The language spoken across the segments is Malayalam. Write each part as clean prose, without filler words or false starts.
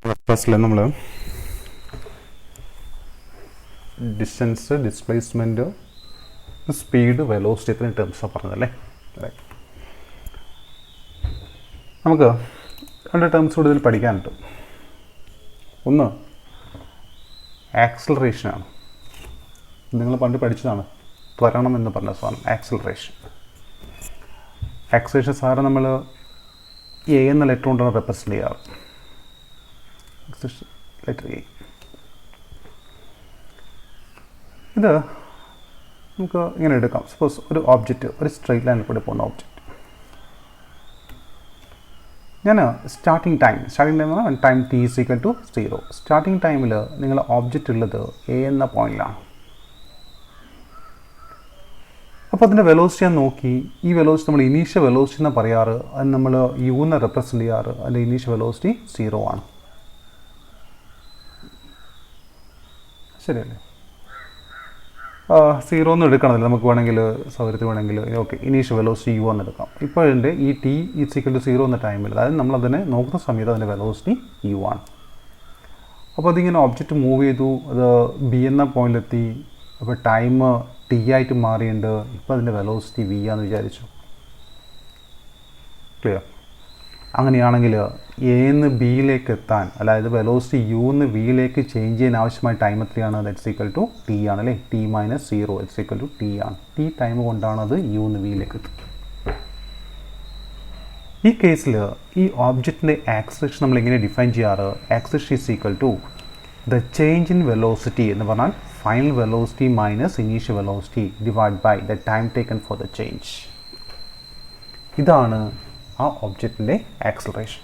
ഫസ്റ്റിൽ നമ്മൾ ഡിസ്റ്റൻസ്, ഡിസ്പ്ലേസ്മെൻറ്റ്, സ്പീഡ്, വെലോസിറ്റി ഇത്രയും ടേംസാണ് പറഞ്ഞതല്ലേ. നമുക്ക് രണ്ട് ടേംസ് കൂടി ഇതിൽ പഠിക്കാനുണ്ട്. ഒന്ന് ആക്സിലറേഷനാണ്. നിങ്ങൾ പണ്ട് പഠിച്ചതാണ്, ത്വരണം എന്ന് പറഞ്ഞ സാധനം ആക്സിലറേഷൻ. ആക്സിലറേഷൻ സാറ് നമ്മൾ എ എന്ന ലെറ്റർ കൊണ്ടാണ് റെപ്രസെൻ്റ് ചെയ്യാറ്. Letter A. ഇത് നമുക്ക് ഇങ്ങനെ എടുക്കാം. സപ്പോസ് ഒരു ഓബ്ജക്റ്റ് ഒരു സ്ട്രെയിറ്റ് ലൈനിൽ കൂടെ പോകുന്ന ഓബ്ജക്റ്റ്. ഞാൻ സ്റ്റാർട്ടിങ് ടൈം എന്ന് പറഞ്ഞാൽ ടൈം t = 0. സ്റ്റാർട്ടിങ് ടൈമിൽ നിങ്ങൾ ഓബ്ജക്റ്റ് ഉള്ളത് എ എന്ന പോയിന്റിലാണ്. അപ്പോൾ അതിൻ്റെ വെലോസിറ്റി ഞാൻ നോക്കി. ഈ വെലോസിറ്റി നമ്മൾ ഇനീഷ്യൽ വെലോസിറ്റി എന്ന് പറയാറ്. അത് നമ്മൾ യു എന്ന് റെപ്രസെൻ്റ് ചെയ്യാറ്. അതിൻ്റെ ഇനീഷ്യൽ വെലോസിറ്റി 0 ആണ്. ശരിയല്ലേ? 0 എന്ന് എടുക്കണമല്ലോ, നമുക്ക് വേണമെങ്കിൽ സൗകര്യത്തിൽ വേണമെങ്കിൽ ഓക്കെ ഇനീഷ്യൽ വെലോസിറ്റി യു എന്ന് എടുക്കാം. ഇപ്പോൾ ഇതിൻ്റെ ഈ t = 0 എന്ന ടൈമിൽ, അതായത് നമ്മളതിനെ നോക്കുന്ന സമയത്ത് അതിൻ്റെ വെലോസിറ്റി യു ആണ്. അപ്പോൾ അതിങ്ങനെ ഒബ്ജക്റ്റ് മൂവ് ചെയ്തു, അത് ബി എന്ന പോയിന്റിലെത്തി. അപ്പോൾ ടൈം ടി ആയിട്ട് മാറിയുണ്ട്. ഇപ്പോൾ അതിൻ്റെ വെലോസിറ്റി വി ആണെന്ന് വിചാരിച്ചു. ക്ലിയർ? അങ്ങനെയാണെങ്കിൽ എന്ന് ബിയിലേക്ക് എത്താൻ, അതായത് വെലോസിറ്റി യു എന്ന് വിയിലേക്ക് ചേഞ്ച് ചെയ്യാൻ ആവശ്യമായ ടൈം എത്രയാണ്? ദാറ്റ്സ് ഈക്വൽ ടു ടി ആണ് അല്ലേ. t - 0 it's equal to T ആണ്. ടി ടൈം കൊണ്ടാണ് അത് യു എന്ന് വിയിലേക്ക് എത്തുന്നത്. ഈ കേസിൽ ഈ ഓബ്ജക്റ്റിൻ്റെ ആക്സിലറേഷൻ നമ്മൾ എങ്ങനെ ഡിഫൈൻ ചെയ്യാറ്? Acceleration is equal to the change in velocity എന്ന് പറഞ്ഞാൽ final velocity minus initial velocity divide by the time taken for the change. ഇതാണ് ആ ഒബ്ജക്റ്റിൻ്റെ ആക്സിലറേഷൻ.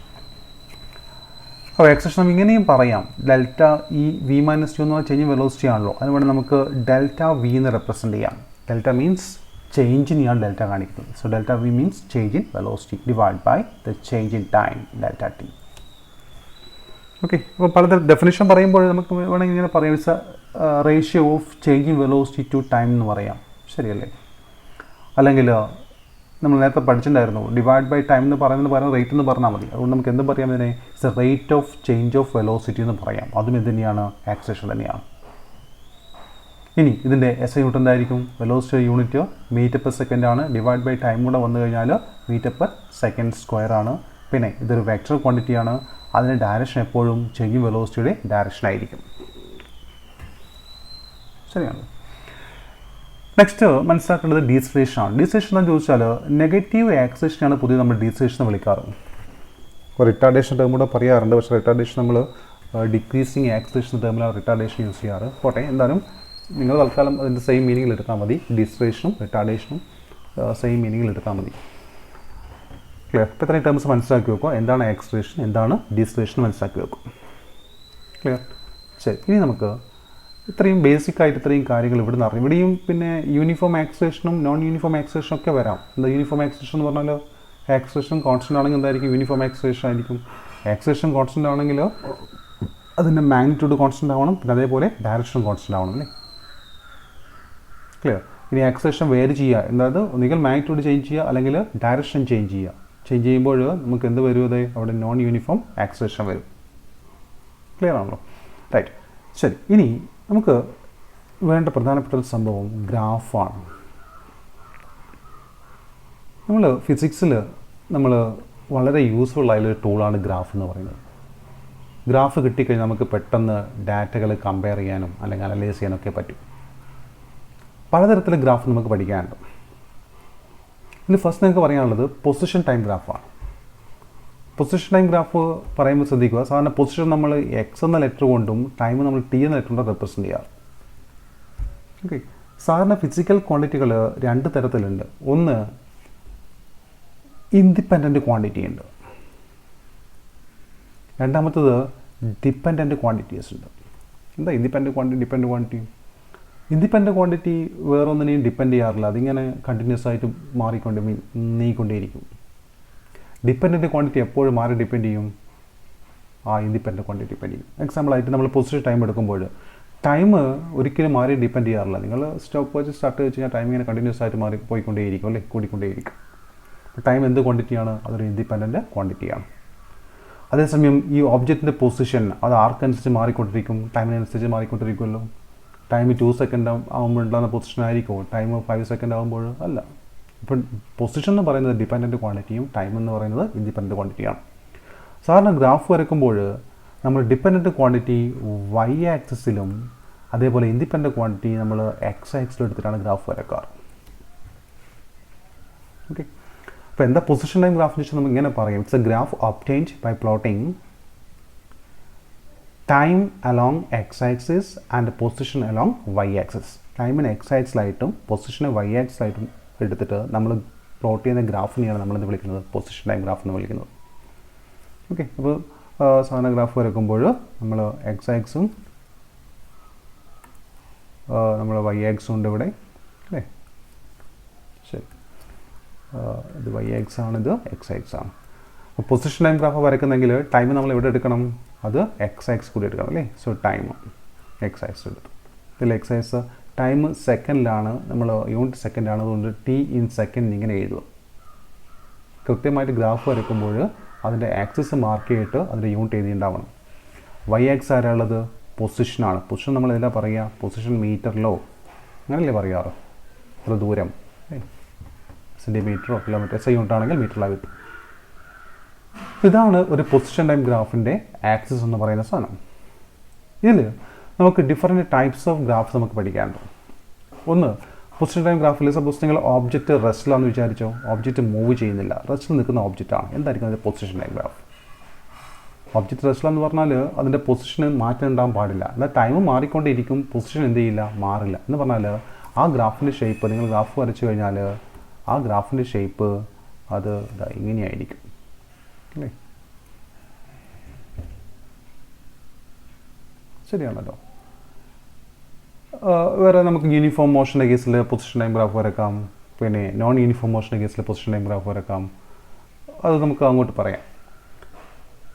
അപ്പോൾ ആക്സിലറേഷൻ നമുക്ക് ഇങ്ങനെയും പറയാം. ഡെൽറ്റ ഈ വി - 2 എന്ന് പറഞ്ഞാൽ ചേഞ്ച് ഇൻ വെലോസിറ്റി ആണല്ലോ. അതുകൊണ്ട് നമുക്ക് ഡെൽറ്റ വി എന്ന് റെപ്രസെൻ്റ് ചെയ്യാം. ഡെൽറ്റ മീൻസ് ചേഞ്ചിനെയാണ് ഡെൽറ്റ കാണിക്കുന്നത്. So delta V means change in velocity divide by the change in time delta T. Okay. അപ്പോൾ പലതരം ഡെഫിനിഷൻ പറയുമ്പോൾ നമുക്ക് വേണമെങ്കിൽ ഇങ്ങനെ പറയാം, it's ratio of change in velocity to time എന്ന് പറയാം. ശരിയല്ലേ? അല്ലെങ്കിൽ നമ്മൾ നേരത്തെ പഠിച്ചിട്ടുണ്ടായിരുന്നു, ഡിവൈഡ് ബൈ ടൈം എന്ന് പറയുന്നത് റേറ്റ് എന്ന് പറഞ്ഞാൽ മതി. അതുകൊണ്ട് നമുക്ക് എന്ത് പറയാം? ഇതിനെ it's A rate of change of velocity എന്ന് പറയാം. അതും എന്ത് തന്നെയാണ്? ആക്സിലറേഷൻ തന്നെയാണ്. ഇനി ഇതിൻ്റെ SI യൂണിറ്റ് എന്തായിരിക്കും? Velocity unit metre per second ആണ്. ഡിവൈഡ് ബൈ ടൈം കൂടെ വന്നു കഴിഞ്ഞാൽ മീറ്റർ പെർ സെക്കൻഡ് സ്ക്വയർ ആണ്. പിന്നെ ഇതൊരു വെക്റ്റർ ക്വാണ്ടിറ്റിയാണ്. അതിൻ്റെ ഡയറക്ഷൻ എപ്പോഴും ചേഞ്ച് ഇൻ വെലോസിറ്റിയുടെ ഡയറക്ഷൻ ആയിരിക്കും. ശരിയാണ്. നെക്സ്റ്റ് മനസ്സിലാക്കേണ്ടത് ഡീസലേഷൻ ആണ്. ഡീസലേഷൻ എന്ന് ചോദിച്ചാൽ നെഗറ്റീവ് ആക്സിലറേഷനാണ് പുതിയ നമ്മൾ ഡീസലേഷൻ എന്ന് വിളിക്കാറ്. റിട്ടാർഡേഷൻ ടേം കൂടെ പറയാറുണ്ട്. പക്ഷേ റിട്ടാർഡേഷൻ നമ്മൾ ഡിക്രീസിങ് ആക്സിലറേഷൻ ടേമിലാണ് റിട്ടാർഡേഷൻ യൂസ് ചെയ്യാറ്. പോട്ടെ, എന്തായാലും നിങ്ങൾ തൽക്കാലം അതിൻ്റെ സെയിം മീനിങ്ങിൽ എടുത്താൽ മതി. ഡീസലേഷനും റിട്ടാർഡേഷനും സെയിം മീനിങ്ങിൽ എടുത്താൽ മതി. ക്ലിയർ? ഇപ്പോൾ ഇത്രയും ടേംസ് മനസ്സിലാക്കി വെക്കുക. എന്താണ് ആക്സിലറേഷൻ, എന്താണ് ഡീസലേഷൻ മനസ്സിലാക്കി വെക്കും. ക്ലിയർ? ശരി. ഇനി നമുക്ക് ഇത്രയും ബേസിക്കായിട്ട് ഇത്രയും കാര്യങ്ങൾ ഇവിടെ നിന്ന് അറിയാം. ഇവിടെയും പിന്നെ യൂണിഫോം ആക്സിലറേഷനും നോൺ യൂണിഫോം ആക്സിലറേഷനും ഒക്കെ വരാം. എന്താ യൂണിഫോം ആക്സിലറേഷൻ എന്ന് പറഞ്ഞാൽ ആക്സിലറേഷൻ കോൺസ്റ്റൻ്റ് ആണെങ്കിൽ എന്തായിരിക്കും? യൂണിഫോം ആക്സിലറേഷൻ ആയിരിക്കും. ആക്സിലറേഷൻ കോൺസ്റ്റൻ്റ് ആണെങ്കിൽ അതിൻ്റെ മാഗ്നിറ്റ്യൂഡ് കോൺസ്റ്റൻ്റ് ആവണം. പിന്നെ അതേപോലെ ഡയറക്ഷൻ കോൺസ്റ്റൻ്റ് ആവണം അല്ലേ. ക്ലിയർ? ഇനി ആക്സിലറേഷൻ വേരി ചെയ്യുക, അതായത് ഒന്നുകിൽ മാഗ്നിറ്റ്യൂഡ് ചേഞ്ച് ചെയ്യുക അല്ലെങ്കിൽ ഡയറക്ഷൻ ചേഞ്ച് ചെയ്യുക. ചേഞ്ച് ചെയ്യുമ്പോൾ നമുക്ക് എന്ത് വരും? അത് അവിടെ നോൺ യൂണിഫോം ആക്സിലറേഷൻ വരും. ക്ലിയർ ആണല്ലോ? റൈറ്റ്. ശരി. ഇനി നമുക്ക് വേണ്ട പ്രധാനപ്പെട്ട ഒരു സംഭവം ഗ്രാഫാണ്. നമ്മൾ ഫിസിക്സിൽ നമ്മൾ വളരെ യൂസ്ഫുൾ ആയൊരു ടൂളാണ് ഗ്രാഫ് എന്ന് പറയുന്നത്. ഗ്രാഫ് കിട്ടിക്കഴിഞ്ഞാൽ നമുക്ക് പെട്ടെന്ന് ഡാറ്റകൾ കമ്പയർ ചെയ്യാനും അല്ലെങ്കിൽ അനലൈസ് ചെയ്യാനൊക്കെ പറ്റും. പലതരത്തിലുള്ള ഗ്രാഫ് നമുക്ക് പഠിക്കാനുണ്ട്. ഇതിൽ ഫസ്റ്റ് നിങ്ങൾക്ക് പറയാനുള്ളത് പൊസിഷൻ ടൈം ഗ്രാഫാണ്. പൊസിഷൻ ടൈം ഗ്രാഫ് പറയുമ്പോൾ ശ്രദ്ധിക്കുക. സാധാരണ പൊസിഷൻ നമ്മൾ എക്സ് എന്ന ലെറ്റർ കൊണ്ടും ടൈം നമ്മൾ ടി എന്ന ലെറ്റർ കൊണ്ടും റെപ്രസെൻ്റ് ചെയ്യാറ്. ഓക്കെ. സാധാരണ ഫിസിക്കൽ ക്വാണ്ടിറ്റികൾ രണ്ട് തരത്തിലുണ്ട്. ഒന്ന് ഇൻഡിപെൻഡൻറ്റ് ക്വാണ്ടിറ്റി ഉണ്ട്. രണ്ടാമത്തത് ഡിപ്പെൻഡൻറ്റ് ക്വാണ്ടിറ്റീസ് ഉണ്ട്. എന്താ independent quantity, dependent quantity? Independent quantity വേറൊന്നിനെയും ഡിപ്പെൻഡ് ചെയ്യാറില്ല. അതിങ്ങനെ കണ്ടിന്യൂസ് ആയിട്ട് നീങ്ങിക്കൊണ്ടേയിരിക്കും. ഡിപ്പെൻഡൻറ്റ് ക്വാണ്ടിറ്റി എപ്പോഴും ആരെ ഡിപ്പെൻഡ് ചെയ്യും? ആ ഇൻഡിപെൻഡൻറ്റ് ക്വാണ്ടിറ്റി ഡിപ്പെൻഡ് ചെയ്യും. എക്സാമ്പിളായിട്ട് നമ്മൾ പൊസിഷൻ ടൈം എടുക്കുമ്പോൾ ടൈം ഒരിക്കലും ആരെയും ഡിപ്പെൻഡ് ചെയ്യാറില്ല. നിങ്ങൾ സ്റ്റോപ്പ് വാച്ച് സ്റ്റാർട്ട് വെച്ച് കഴിഞ്ഞാൽ ടൈം ഇങ്ങനെ കണ്ടിന്യൂസ് ആയിട്ട് പോയിക്കൊണ്ടേയിരിക്കും അല്ലേ, കൂടിക്കൊണ്ടേയിരിക്കും. ടൈം എന്ത് ക്വാണ്ടിറ്റിയാണ്? അതൊരു ഇൻഡിപെൻഡൻറ്റ് ക്വാണ്ടിറ്റിയാണ്. അതേസമയം ഈ ഒബ്ജക്റ്റിൻ്റെ പൊസിഷൻ അത് ആർക്കനുസരിച്ച് മാറിക്കൊണ്ടിരിക്കും, ടൈമിനനുസരിച്ച് മാറിക്കൊണ്ടിരിക്കുമല്ലോ. ടൈം 2 സെക്കൻഡ് ആകുമ്പോഴുണ്ടാകുന്ന പൊസിഷൻ ആയിരിക്കുമോ ടൈം 5 സെക്കൻഡ് ആകുമ്പോൾ? അല്ല. ഇപ്പം പൊസിഷൻ എന്ന് പറയുന്നത് ഡിപ്പെൻഡൻറ്റ് ക്വാണ്ടിറ്റിയും ടൈം എന്ന് പറയുന്നത് ഇൻഡിപെൻഡൻറ്റ് ക്വാണ്ടിറ്റിയാണ്. സാധാരണ ഗ്രാഫ് വരയ്ക്കുമ്പോൾ നമ്മൾ ഡിപ്പെൻഡൻറ്റ് ക്വാണ്ടിറ്റി വൈ ആക്സിസിലും അതേപോലെ ഇൻഡിപെൻഡൻറ്റ് ക്വാണ്ടിറ്റി നമ്മൾ എക്സ് ആക്സിലും എടുത്തിട്ടാണ് ഗ്രാഫ് വരയ്ക്കാറ്. ഓക്കെ, അപ്പോൾ എന്താ പൊസിഷൻ ടൈം ഗ്രാഫിന് വെച്ചാൽ നമുക്ക് ഇങ്ങനെ പറയാം. It's a graph obtained by plotting time along X axis and position along Y axis. ടൈമിന് എക്സ് ആക്സിലായിട്ടും പൊസിഷനെ വൈ ആക്സിലായിട്ടും എടുത്തിട്ട് നമ്മൾ പ്ലോട്ട് ചെയ്യുന്ന ഗ്രാഫിനെയാണ് നമ്മളിത് വിളിക്കുന്നത് പൊസിഷൻ ടൈം ഗ്രാഫ് എന്ന് വിളിക്കുന്നത്. ഓക്കെ, അപ്പോൾ സാധാരണ ഗ്രാഫ് വരയ്ക്കുമ്പോൾ നമ്മൾ എക്സ് ആക്സും നമ്മൾ വൈ ആക്സും ഉണ്ട് ഇവിടെ അല്ലേ. ശരി, ഇത് വൈ ആക്സ് ആണ്, ഇത് എക്സ് ആക്സ് ആണ്. അപ്പോൾ പൊസിഷൻ ടൈം ഗ്രാഫ് വരയ്ക്കുന്നെങ്കിൽ ടൈം നമ്മൾ എവിടെ എടുക്കണം? അത് എക്സ് ആക്സ് കൂടി എടുക്കണം അല്ലേ. സോ ടൈം എക്സ് ആക്സ് എടുത്തു. ഇതിൽ എക്സ് ആക്സ് ടൈം സെക്കൻഡിലാണ്, നമ്മൾ യൂണിറ്റ് സെക്കൻഡാണ്, അതുകൊണ്ട് ടി ഇൻ സെക്കൻഡ് ഇങ്ങനെ എഴുതുക. കൃത്യമായിട്ട് ഗ്രാഫ് വരയ്ക്കുമ്പോൾ അതിൻ്റെ ആക്സിസ് മാർക്ക് ചെയ്തിട്ട് അതിൻ്റെ യൂണിറ്റ് എഴുതിയിട്ടുണ്ടാവണം. വൈ ആക്സ് ആരാളുള്ളത്? പൊസിഷനാണ്. പൊസിഷൻ നമ്മൾ ഇതിലാണ് പറയുക, പൊസിഷൻ മീറ്ററിലോ അങ്ങനെയല്ലേ പറയാറ്, അത്ര ദൂരം സെൻറ്റിമീറ്ററോ കിലോമീറ്റർ എസ് ഐ യൂണിറ്റ് ആണെങ്കിൽ മീറ്ററിലാണ് കിട്ടും. ഇതാണ് ഒരു പൊസിഷൻ ടൈം ഗ്രാഫിൻ്റെ ആക്സിസ് എന്ന് പറയുന്ന സാധനം. ഇതിൽ നമുക്ക് ഡിഫറെൻറ്റ് ടൈപ്സ് ഓഫ് ഗ്രാഫ്സ് നമുക്ക് പഠിക്കാനുണ്ട്. ഒന്ന്, പൊസിഷൻ ടൈം ഗ്രാഫിൽ സപ്പോസ് നിങ്ങൾ ഓബ്ജക്റ്റ് റെസ്റ്റിലാണെന്ന് വിചാരിച്ചോ, ഓബ്ജക്റ്റ് മൂവ് ചെയ്യുന്നില്ല, റെസ്റ്റിൽ നിൽക്കുന്ന ഓബ്ജക്റ്റാണ്, എന്തായിരിക്കും അതിൻ്റെ പൊസിഷൻ ടൈം ഗ്രാഫ്? ഒബ്ജക്റ്റ് റെസ്റ്റിലെന്ന് പറഞ്ഞാൽ അതിൻ്റെ പൊസിഷന് മാറ്റം ഉണ്ടാകാൻ പാടില്ല, എന്നാൽ ടൈം മാറിക്കൊണ്ടിരിക്കും, പൊസിഷൻ എന്ത് ചെയ്യില്ല, മാറില്ല എന്ന് പറഞ്ഞാൽ ആ ഗ്രാഫിൻ്റെ ഷേപ്പ് നിങ്ങൾ ഗ്രാഫ് വരച്ചു കഴിഞ്ഞാൽ ആ ഗ്രാഫിൻ്റെ ഷേപ്പ് അത് ഇങ്ങനെയായിരിക്കും അല്ലേ. ശരിയാണല്ലോ. വേറെ നമുക്ക് യൂണിഫോം മോഷൻ്റെ കേസിൽ പൊസിഷൻ ടൈം ഗ്രാഫ് വരക്കാം, പിന്നെ നോൺ യൂണിഫോം മോഷൻ്റെ കേസിൽ പൊസിഷൻ ടൈം ഗ്രാഫ് വരക്കാം. അത് നമുക്ക് അങ്ങോട്ട് പറയാം.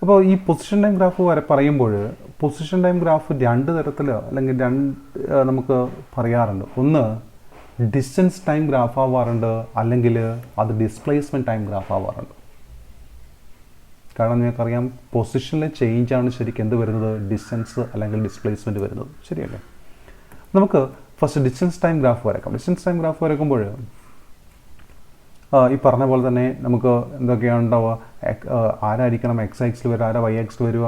അപ്പോൾ ഈ പൊസിഷൻ ടൈം ഗ്രാഫ് പറയുമ്പോൾ പൊസിഷൻ ടൈം ഗ്രാഫ് രണ്ട് തരത്തിൽ അല്ലെങ്കിൽ നമുക്ക് പറയാറുണ്ട്. ഒന്ന് ഡിസ്റ്റൻസ് ടൈം ഗ്രാഫ് ആവാറുണ്ട്, അല്ലെങ്കിൽ അത് ഡിസ്പ്ലേസ്മെൻറ്റ് ടൈം ഗ്രാഫ് ആവാറുണ്ട്. കാരണം നിങ്ങൾക്കറിയാം പൊസിഷനിലെ ചേഞ്ചാണ് ശരിക്കും എന്ത് വരുന്നത്, ഡിസ്റ്റൻസ് അല്ലെങ്കിൽ ഡിസ്പ്ലേസ്മെൻറ്റ് വരുന്നത്. ശരിയല്ലേ? നമുക്ക് ഫസ്റ്റ് ഡിസ്റ്റൻസ് ടൈം ഗ്രാഫ് വരക്കാം. ഡിസ്റ്റൻസ് ടൈം ഗ്രാഫ് വരക്കുമ്പോൾ ഈ പറഞ്ഞ പോലെ തന്നെ നമുക്ക് എന്തൊക്കെയാണ് ഉണ്ടാവുക, ആരായിരിക്കണം എക്സ് ആക്സിൽ വരിക, ആരാ വൈ ആക്സിൽ വരിക.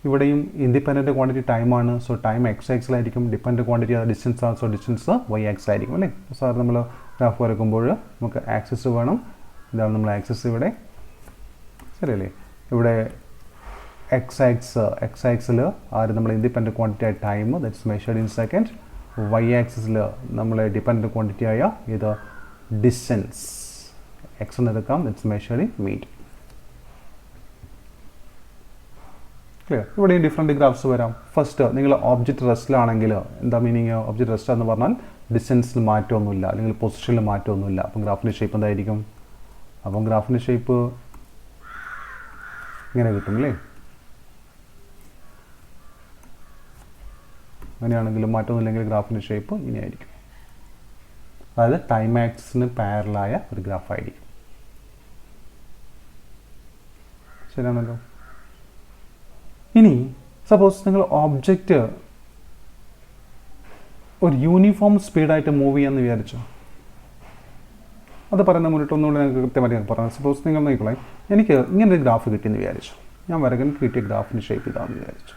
ഇവിടെയും ഇൻഡിപെൻഡൻറ്റ് ക്വാണ്ടിറ്റി ടൈമാണ്, സോ ടൈം എക്സ് ആക്സിലായിരിക്കും. ഡിപ്പെൻഡൻറ്റ് ക്വാണ്ടിറ്റി അത് ഡിസ്റ്റൻസ് ആണ്, സോ ഡിസ്റ്റൻസ് വൈ ആക്സ് ആയിരിക്കും അല്ലേ. സാർ നമ്മൾ ഗ്രാഫ് വരക്കുമ്പോൾ നമുക്ക് ആക്സിസ് വേണം. ഇതാണ് നമ്മൾ ആക്സിസ് ഇവിടെ. ശരിയല്ലേ? ഇവിടെ എക്സ് ആക്സിൽ ആര് നമ്മൾ ഇൻഡിപെൻഡൻറ്റ് ക്വാണ്ടിറ്റി ആയ time, that's measured in second. Y ആക്സിസിൽ നമ്മൾ ഡിപ്പെൻഡൻറ്റ് ക്വാണ്ടിറ്റി ആയ ഇത് ഡിസ്റ്റൻസ് എക്സ് എന്ന് എടുക്കാം, that's measured in metre. Clear? ഇവിടെയും ഡിഫറെൻറ്റ് ഗ്രാഫ്സ് വരാം. ഫസ്റ്റ് നിങ്ങൾ ഓബ്ജക്റ്റ് റെസ്റ്റിലാണെങ്കിൽ എന്താ മീനിങ്? ഓബ്ജക്റ്റ് റെസ്റ്റ് എന്ന് പറഞ്ഞാൽ ഡിസ്റ്റൻസിൽ മാറ്റമൊന്നുമില്ല അല്ലെങ്കിൽ പൊസിഷനിൽ മാറ്റമൊന്നുമില്ല. അപ്പം ഗ്രാഫിൻ്റെ ഷേപ്പ് എന്തായിരിക്കും? അപ്പം ഗ്രാഫിൻ്റെ ഷേപ്പ് ഇങ്ങനെ കിട്ടും അല്ലേ. അങ്ങനെയാണെങ്കിലും മാറ്റമൊന്നുമില്ലെങ്കിൽ ഗ്രാഫിൻ്റെ ഷേപ്പ് ഇങ്ങനെയായിരിക്കും. അതായത് ടൈം ആക്സിന് പാരലായ ഒരു ഗ്രാഫായിരിക്കും. ശരിയാണല്ലോ. ഇനി സപ്പോസ് നിങ്ങൾ ഓബ്ജക്റ്റ് ഒരു യൂണിഫോം സ്പീഡായിട്ട് മൂവ് ചെയ്യാമെന്ന് വിചാരിച്ചു. അത് പറയുന്ന മുന്നിട്ട് ഒന്നുകൂടെ നിങ്ങൾക്ക് കൃത്യമായിട്ട് പറയാം. സപ്പോസ് നിങ്ങൾ നോക്കിക്കോളെ, എനിക്ക് ഇങ്ങനെ ഒരു ഗ്രാഫ് കിട്ടിയെന്ന് വിചാരിച്ചു. ഞാൻ വരകൻ കിട്ടിയ ഗ്രാഫിൻ്റെ ഷേപ്പ് ഇതാണെന്ന് വിചാരിച്ചു.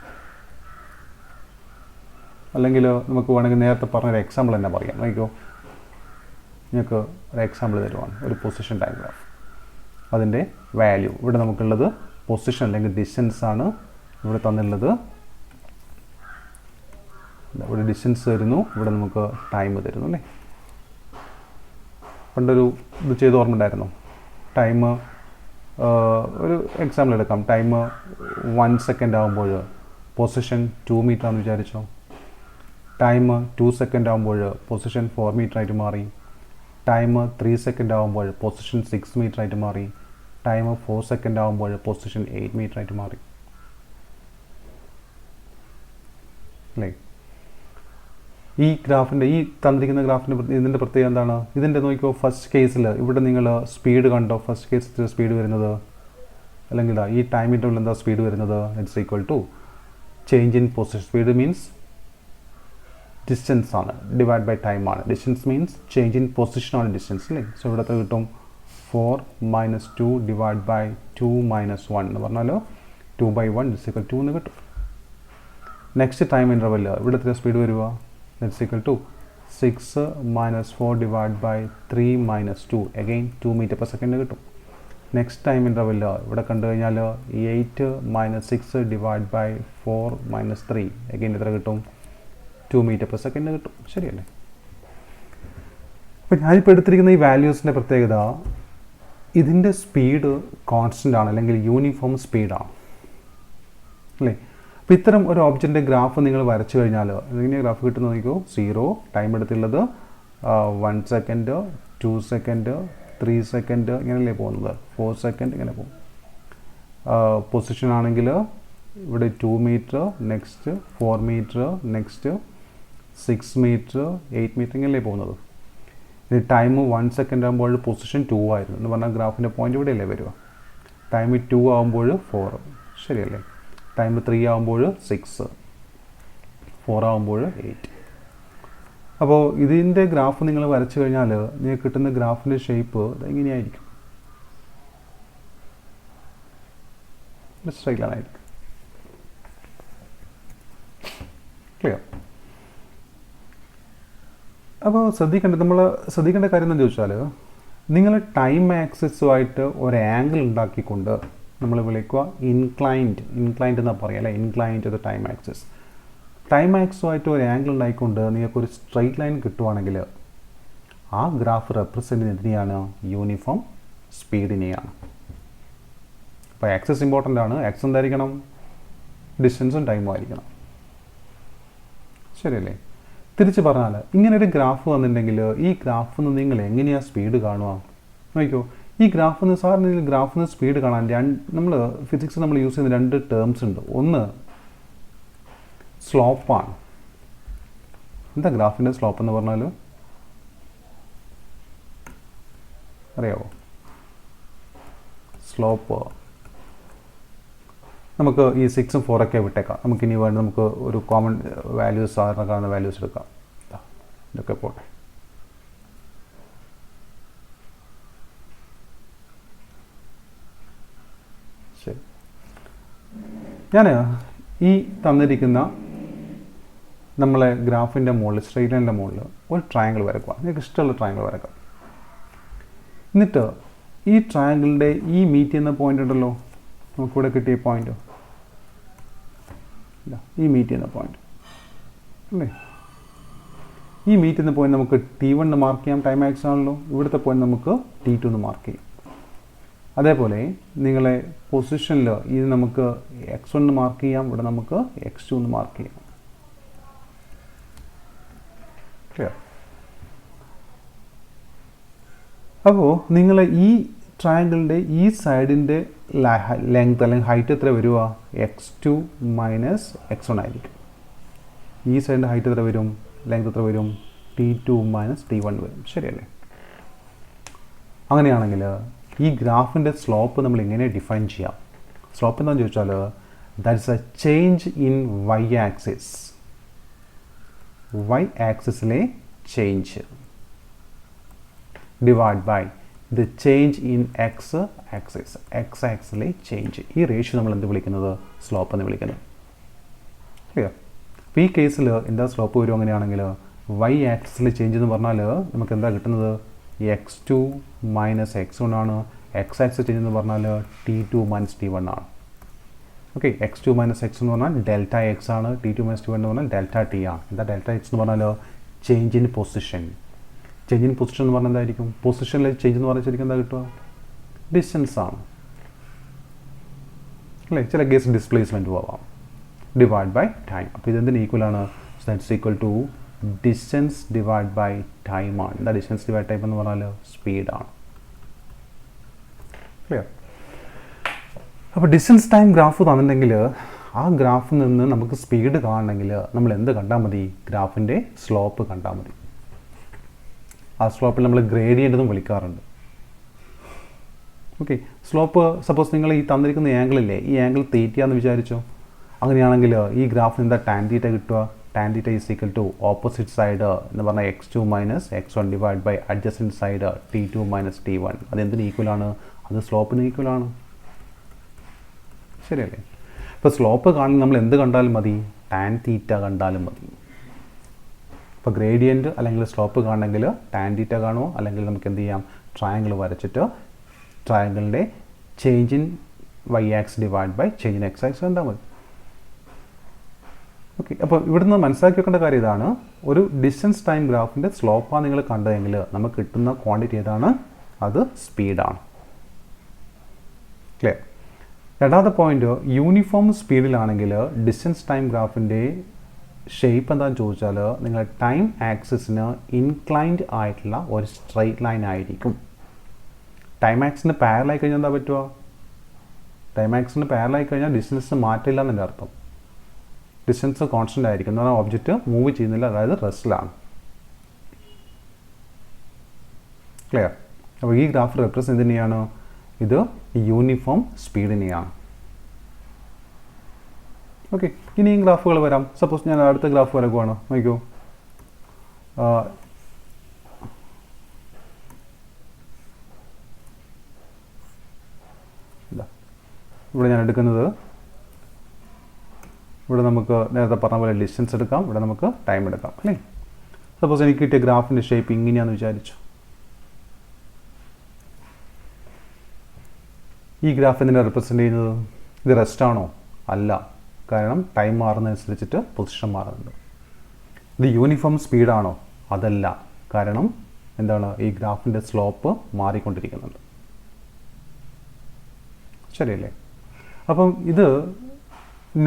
അല്ലെങ്കിൽ നമുക്ക് വേണമെങ്കിൽ നേരത്തെ പറഞ്ഞൊരു എക്സാമ്പിൾ തന്നെ പറയാം. നോക്കിക്കോ, നിങ്ങൾക്ക് ഒരു എക്സാമ്പിൾ തരുവാണ്, ഒരു പൊസിഷൻ ടൈം ഗ്രാഫ്. അതിൻ്റെ വാല്യൂ ഇവിടെ നമുക്കുള്ളത് പൊസിഷൻ അല്ലെങ്കിൽ ഡിസ്റ്റൻസ് ആണ്. ഇവിടെ തന്നുള്ളത് ഇവിടെ ഡിസ്റ്റൻസ് തരുന്നു, ഇവിടെ നമുക്ക് ടൈം തരുന്നു അല്ലേ. പണ്ടൊരു ഇത് ചെയ്ത് ഓർമ്മ ഉണ്ടായിരുന്നു. ടൈം ഒരു എക്സാമ്പിൾ എടുക്കാം. ടൈം 1 സെക്കൻഡ് ആകുമ്പോൾ പൊസിഷൻ 2 മീറ്റർ ആണെന്ന് വിചാരിച്ചോ. ടൈം 2 സെക്കൻഡ് ആകുമ്പോൾ പൊസിഷൻ 4 മീറ്റർ ആയിട്ട് മാറി. ടൈം 3 സെക്കൻഡ് ആകുമ്പോൾ പൊസിഷൻ 6 മീറ്റർ ആയിട്ട് മാറി. ടൈം 4 സെക്കൻഡ് ആകുമ്പോൾ പൊസിഷൻ 8 മീറ്റർ ആയിട്ട് മാറി അല്ലേ. ഈ ഗ്രാഫിൻ്റെ ഈ തന്നിരിക്കുന്ന ഗ്രാഫിൻ്റെ ഇതിൻ്റെ പ്രത്യേകത എന്താണ്? ഇതിൻ്റെ നോക്കിയോ, ഫസ്റ്റ് കേസിൽ ഇവിടെ നിങ്ങൾ സ്പീഡ് കണ്ടോ. ഫസ്റ്റ് കേസിൽ സ്പീഡ് വരുന്നത് അല്ലെങ്കിൽ ഈ ടൈം ഇൻ്റർവെൽ എന്താ സ്പീഡ് വരുന്നത് it's equal to change in position speed means distance ആണ് ഡിവൈഡ് ബൈ ടൈം ആണ് distance means change in position ആണ് ഡിസ്റ്റൻസ് അല്ലേ സോ ഇവിടെ എത്ര കിട്ടും 4 - 2 ഡിവൈഡ് ബൈ 2 - 1 എന്ന് പറഞ്ഞാൽ 2/1 ഇറ്റ്സ് ഈക്വൽ ടു എന്ന് കിട്ടും നെക്സ്റ്റ് ടൈം ഇൻ്റർവെൽ ഇവിടെ എത്ര സ്പീഡ് വരിക it's equal to 6 - 4 divide by 3 - 2 again 2 metre per second കിട്ടും നെക്സ്റ്റ് ടൈം ഇൻ്റർവെൽ ഇവിടെ കണ്ടു കഴിഞ്ഞാൽ 8 - 6 ഡിവൈഡ് ബൈ 4 - 3 അഗെയിൻ എത്ര കിട്ടും 2 മീറ്റർ പെർ സെക്കൻഡ് കിട്ടും ശരിയല്ലേ അപ്പോൾ ഞാനിപ്പോൾ എടുത്തിരിക്കുന്ന ഈ വാല്യൂസിൻ്റെ പ്രത്യേകത ഇതിൻ്റെ സ്പീഡ് കോൺസ്റ്റൻ്റ് ആണ് അല്ലെങ്കിൽ യൂണിഫോം സ്പീഡാണ് അല്ലേ അപ്പോൾ ഇത്തരം ഒരു ഓബ്ജക്റ്റിൻ്റെ ഗ്രാഫ് നിങ്ങൾ വരച്ചു കഴിഞ്ഞാൽ എങ്ങനെ ഗ്രാഫ് കിട്ടുന്നത് നോക്കിക്കോ 0 ടൈം എടുത്തുള്ളത് 1 സെക്കൻഡ് 2 സെക്കൻഡ് 3 സെക്കൻഡ് ഇങ്ങനെയല്ലേ പോകുന്നത് 4 സെക്കൻഡ് ഇങ്ങനെ പോകും പൊസിഷൻ ആണെങ്കിൽ ഇവിടെ 2 metre next 4 metre next 6 metre 8 metre ഇങ്ങനെയല്ലേ പോകുന്നത് ഇത് ടൈം 1 സെക്കൻഡ് ആകുമ്പോൾ പൊസിഷൻ 2 ആയിരുന്നു എന്ന് പറഞ്ഞാൽ ഗ്രാഫിൻ്റെ പോയിൻ്റ് ഇവിടെയല്ലേ വരിക ടൈം 2 ആകുമ്പോൾ 4 ശരിയല്ലേ ടൈം 3 ആകുമ്പോൾ 6 4 ആകുമ്പോൾ 8 അപ്പോൾ ഇതിൻ്റെ ഗ്രാഫ് നിങ്ങൾ വരച്ചു കഴിഞ്ഞാൽ നിങ്ങൾക്ക് കിട്ടുന്ന ഗ്രാഫിൻ്റെ ഷേപ്പ് ഇങ്ങനെയായിരിക്കും സ്ട്രൈറ്റ് ലൈൻ ആയിരിക്കും ക്ലിയർ അപ്പോൾ ശ്രദ്ധിക്കേണ്ട കാര്യം എന്താണെന്ന് ചോദിച്ചാൽ നിങ്ങൾ ടൈം ആക്സിസുമായിട്ട് ഒരു ആംഗിൾ ഉണ്ടാക്കിക്കൊണ്ട് നമ്മൾ വിളിക്കുക ഇൻക്ലൈൻഡ് എന്നാണ് പറയുക അല്ലേ inclined to the time axis time ആക്സുമായിട്ട് ഒരു ആംഗിൾ ഉണ്ടായിക്കൊണ്ട് നിങ്ങൾക്കൊരു സ്ട്രെയിറ്റ് ലൈൻ കിട്ടുവാണെങ്കിൽ ആ ഗ്രാഫ് റെപ്രസെൻ്റ് ചെയ്യുന്നതിനെയാണ് യൂണിഫോം സ്പീഡിനെയാണ് അപ്പോൾ ആക്സിസ് ഇമ്പോർട്ടൻ്റ് ആണ് ആക്സിസ് എന്തായിരിക്കണം ഡിസ്റ്റൻസും ടൈമും ആയിരിക്കണം ശരിയല്ലേ തിരിച്ച് പറഞ്ഞാൽ ഇങ്ങനൊരു ഗ്രാഫ് വന്നിട്ടുണ്ടെങ്കിൽ ഈ ഗ്രാഫിൽ നിന്ന് നിങ്ങൾ എങ്ങനെയാണ് സ്പീഡ് കാണുക നോക്കിക്കോ ഈ ഗ്രാഫിൽ നിന്ന് സാറിന് ഗ്രാഫിൽ നിന്ന് സ്പീഡ് കാണാൻ നമ്മൾ ഫിസിക്സ് നമ്മൾ യൂസ് ചെയ്യുന്ന 2 ടേംസ് ഉണ്ട് ഒന്ന് സ്ലോപ്പാണ് എന്താ ഗ്രാഫിൻ്റെ സ്ലോപ്പ് എന്ന് പറഞ്ഞാൽ അറിയാവോ സ്ലോപ്പ് നമുക്ക് ഈ 6ഉം 4ഒക്കെ വിട്ടേക്കാം നമുക്കിനി വേണ്ടി നമുക്ക് ഒരു കോമൺ വാല്യൂസ് സാധാരണ കാണുന്ന വാല്യൂസ് എടുക്കാം ഇതൊക്കെ പോട്ടെ ശരി ഞാൻ ഈ തന്നിരിക്കുന്ന നമ്മളെ ഗ്രാഫിൻ്റെ മുകളിൽ സ്ട്രെയിറ്റ് ലൈനിൻ്റെ മുകളിൽ ഒരു ട്രയാങ്കിൾ വരക്കുക നിങ്ങൾക്ക് ഇഷ്ടമുള്ള ട്രയാങ്കിൾ വരക്കാം എന്നിട്ട് ഈ ട്രയാങ്കിളിൻ്റെ ഈ മീറ്റ് ചെയ്യുന്ന പോയിൻ്റ് ഉണ്ടല്ലോ നമുക്കിവിടെ കിട്ടിയ പോയിൻ്റ് ഈ മീറ്റ് ചെയ്യുന്ന പോയിൻ്റ് അല്ലേ ഈ മീറ്റ് ചെയ്യുന്ന പോയിൻ്റ് നമുക്ക് T1 എന്ന് മാർക്ക് ചെയ്യാം ടൈം ആക്സ് ആണല്ലോ ഇവിടുത്തെ പോയിൻ്റ് നമുക്ക് T2 എന്ന് മാർക്ക് ചെയ്യും അതേപോലെ നിങ്ങളെ പൊസിഷനിൽ ഇത് നമുക്ക് x1 എന്ന് മാർക്ക് ചെയ്യാം ഇവിടെ നമുക്ക് x2 എന്ന് മാർക്ക് ചെയ്യാം ക്ലിയർ അപ്പോൾ നിങ്ങൾ ഈ ട്രയാങ്കിളിൻ്റെ ഈ സൈഡിൻ്റെ ലെങ്ത് അല്ലെങ്കിൽ ഹൈറ്റ് എത്ര വരിക x2 - x1 ആയിരിക്കും ഈ സൈഡിൻ്റെ ഹൈറ്റ് എത്ര വരും ലെങ്ത് എത്ര വരും T2 - T1 വരും ശരിയല്ലേ അങ്ങനെയാണെങ്കിൽ ഈ ഗ്രാഫിൻ്റെ സ്ലോപ്പ് നമ്മൾ എങ്ങനെ ഡിഫൈൻ ചെയ്യാം സ്ലോപ്പ് എന്താണെന്ന് ചോദിച്ചാൽ that's a change in y ആക്സിസിലെ change divide by the change in x ആക്സിസിലെ ചേഞ്ച് ഈ റേഷ്യോ നമ്മൾ എന്ത് വിളിക്കുന്നത് സ്ലോപ്പ് എന്ന് വിളിക്കുന്നത് ക്ലിയർ അപ്പോൾ ഈ കേസിൽ എന്താ സ്ലോപ്പ് വരും അങ്ങനെയാണെങ്കിൽ y ആക്സിസിലെ ചേഞ്ച് എന്ന് പറഞ്ഞാൽ നമുക്ക് എന്താ കിട്ടുന്നത് x2 - x1 ആണ് x ആക്സിസ് ചേഞ്ച് എന്ന് പറഞ്ഞാൽ T2 - T1 ആണ് ഓക്കെ x2 - x എന്ന് പറഞ്ഞാൽ ഡെൽറ്റ x ആണ് T2 - T1 എന്ന് പറഞ്ഞാൽ ഡെൽറ്റ ടി ആണ് എന്താ ഡെൽറ്റ x എന്ന് പറഞ്ഞാൽ ചേഞ്ച് ഇൻ പൊസിഷൻ എന്ന് പറഞ്ഞാൽ എന്തായിരിക്കും പൊസിഷനിൽ ചേഞ്ച് എന്ന് പറഞ്ഞാൽ ശരിക്കും എന്താ കിട്ടുക ഡിസ്റ്റൻസ് ആണ് അല്ലേ ചില കേസ് ഡിസ്പ്ലേസ്മെൻറ്റ് പോവാം ഡിവൈഡ് ബൈ ടൈം അപ്പോൾ ഇതെന്തിന് ഈക്വൽ ആണ് that's equal to distance divide by time ആണ് എന്താ ഡിസ്റ്റൻസ് ഡിവൈഡ് ടൈം എന്ന് പറഞ്ഞാൽ സ്പീഡാണ് ക്ലിയർ അപ്പോൾ ഡിസ്റ്റൻസ് ടൈം ഗ്രാഫ് തന്നിട്ടുണ്ടെങ്കിൽ ആ ഗ്രാഫിൽ നിന്ന് നമുക്ക് സ്പീഡ് കാണണമെങ്കിൽ നമ്മൾ എന്ത് കണ്ടാൽ മതി ഗ്രാഫിൻ്റെ സ്ലോപ്പ് കണ്ടാൽ മതി ആ സ്ലോപ്പിൽ നമ്മൾ ഗ്രേഡിയൻ്റ് എന്നും വിളിക്കാറുണ്ട് ഓക്കെ, സ്ലോപ്പ് സപ്പോസ് നിങ്ങൾ ഈ തന്നിരിക്കുന്ന ആംഗിളില്ലേ, ഈ ആംഗിൾ തീറ്റയാന്ന് വിചാരിച്ചോ. അങ്ങനെയാണെങ്കിൽ ഈ ഗ്രാഫിന് എന്താ ടാൻ തീറ്റ കിട്ടുക? Tan theta is equal to opposite side എന്ന് പറഞ്ഞാൽ x2 minus x1 divide by adjacent side t2 minus t1. അതെന്തിന് ഈക്വലാണ്? അത് സ്ലോപ്പിന് ഈക്വലാണ്. ശരിയല്ലേ? ഇപ്പോൾ സ്ലോപ്പ് കാണാൻ നമ്മൾ എന്ത് കണ്ടാലും മതി? ടാൻ തീറ്റ കണ്ടാലും മതി. ഇപ്പോൾ ഗ്രേഡിയൻറ്റ് അല്ലെങ്കിൽ സ്ലോപ്പ് കാണണമെങ്കിൽ ടാൻ തീറ്റ കാണുമോ, അല്ലെങ്കിൽ നമുക്ക് എന്ത് ചെയ്യാം? ട്രയാങ്കിൾ വരച്ചിട്ട് ട്രയാങ്കിളിൻ്റെ change in y axis divide by change in x axis കണ്ടാൽ മതി. ഓക്കെ, അപ്പോൾ ഇവിടുന്ന് മനസ്സിലാക്കി വെക്കേണ്ട കാര്യം ഇതാണ്. ഒരു ഡിസ്റ്റൻസ് ടൈം ഗ്രാഫിൻ്റെ സ്ലോപ്പാണ് നിങ്ങൾ കണ്ടതെങ്കിൽ നമുക്ക് കിട്ടുന്ന ക്വാണ്ടിറ്റി ഏതാണ്? അത് സ്പീഡാണ്. ക്ലിയർ? രണ്ടാമത്തെ പോയിന്റ്, യൂണിഫോം സ്പീഡിലാണെങ്കിൽ ഡിസ്റ്റൻസ് ടൈം ഗ്രാഫിൻ്റെ ഷേപ്പ് എന്താണെന്ന് ചോദിച്ചാൽ നിങ്ങൾ ടൈം ആക്സിസിന് ഇൻക്ലൈൻഡ് ആയിട്ടുള്ള ഒരു സ്ട്രെയിറ്റ് ലൈൻ ആയിരിക്കും. ടൈം ആക്സിന് പാരലായി കഴിഞ്ഞാൽ എന്താ പറ്റുക? ടൈം ആക്സിന് പാരലായി കഴിഞ്ഞാൽ ഡിസ്റ്റൻസ് മാറ്റില്ല എന്നതിൻ്റെ അർത്ഥം. ഡിസ്റ്റൻസ് കോൺസ്റ്റൻ്റ് ആയിരിക്കും എന്ന് പറഞ്ഞാൽ ഒബ്ജക്റ്റ് മൂവ് ചെയ്യുന്നില്ല, അതായത് റെസ്റ്റിലാണ്. ക്ലിയർ? അപ്പോൾ ഈ ഗ്രാഫ് റെപ്രസെൻ്റ് തന്നെയാണ് ഇത് യൂണിഫോം സ്പീഡിനെയാണ്. ഓക്കെ, ഇനിയും ഗ്രാഫുകൾ വരാം. സപ്പോസ് ഞാൻ അടുത്ത ഗ്രാഫ് വരക്കുവാണ്, നോക്കൂ. ഇവിടെ ഞാൻ എടുക്കുന്നത്, ഇവിടെ നമുക്ക് നേരത്തെ പറഞ്ഞ പോലെ ഡിസ്റ്റൻസ് എടുക്കാം, ഇവിടെ നമുക്ക് ടൈം എടുക്കാം അല്ലേ. സപ്പോസ് എനിക്ക് കിട്ടിയ ഗ്രാഫിൻ്റെ ഷേപ്പ് ഇങ്ങനെയാണെന്ന് വിചാരിച്ചു. ഈ ഗ്രാഫ് എന്തിനാണ് റെപ്രസെൻ്റ് ചെയ്യുന്നത്? ഇത് റെസ്റ്റ് ആണോ? അല്ല, കാരണം ടൈം മാറുന്നതനുസരിച്ചിട്ട് പൊസിഷൻ മാറുന്നുണ്ട്. ഇത് യൂണിഫോം സ്പീഡാണോ? അതല്ല, കാരണം എന്താണ്? ഈ ഗ്രാഫിൻ്റെ സ്ലോപ്പ് മാറിക്കൊണ്ടിരിക്കുന്നുണ്ട്. ശരിയല്ലേ? അപ്പം ഇത്